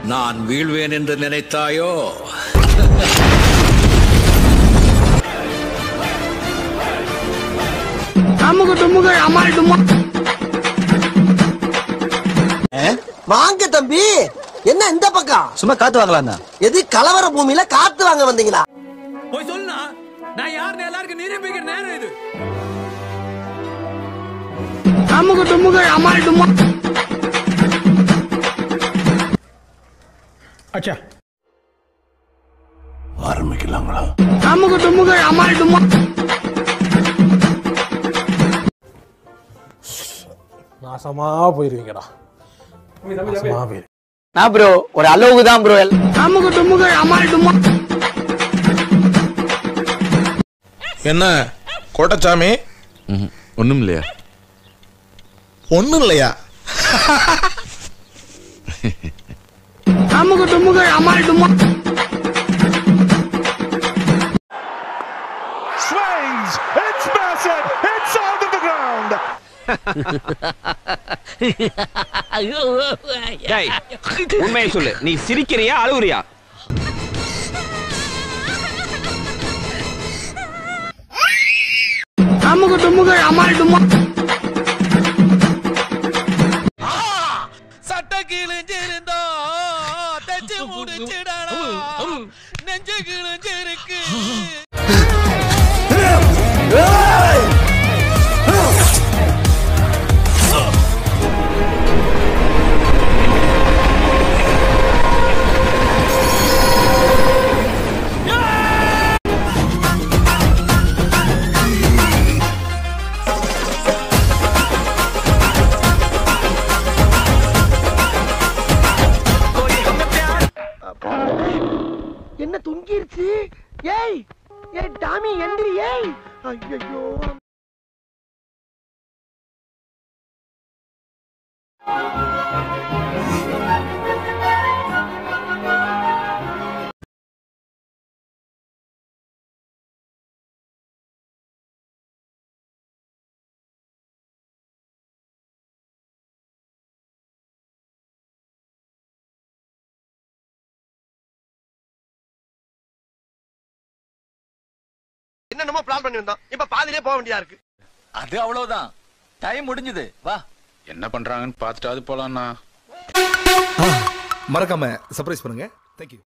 நான் வீழ்வேன் என்று நினைத்தாயோ? வாங்க தம்பி, என்ன இந்த பக்கம்? சும்மா காத்து வாங்கலாம் தான். எது கலவர பூமியில காத்து வாங்க வந்தீங்களா? போய் சொல்லுனா, நான் யாருன்னு எல்லாருக்கும் நிரூபிக்கிற நேரம் இது. அச்சா ஆரம்பிக்கலாங்களா? நாசமா போயிருவீங்கடா. நாசமா போயிரு. நான் ப்ரோ ஒரு அளவுக்கு தான் ப்ரோ. என்ன கோட்டச்சாமி? ஒண்ணும் இல்லையா? ஒண்ணும் இல்லையா? Swings, it's massive, it's out of the ground. டேய், உண்மையை சொல்லு, நீ சிரிக்கிறியா அழுகுறியா? சட்ட கிழிஞ்சிருந்தா தச்சு முடிச்சிடடா, நெஞ்சு கிழிஞ்சிருக்கு. என்ன துங்கிருச்சு? ஏய் ஏய் டாமி எந்திரி. ஏய் ஐயோ, என்னமோ பிளான் பண்ணி வந்தோம், இப்ப பாதியிலே போக வேண்டியதா இருக்கு. அது அவ்வளவுதான், டைம் முடிஞ்சது. வா, என்ன பண்றாங்கன்னு பார்த்துட்டு அது போலாம்னா. மறக்காம சர்ப்ரைஸ் பண்ணுங்க. தேங்க்யூ.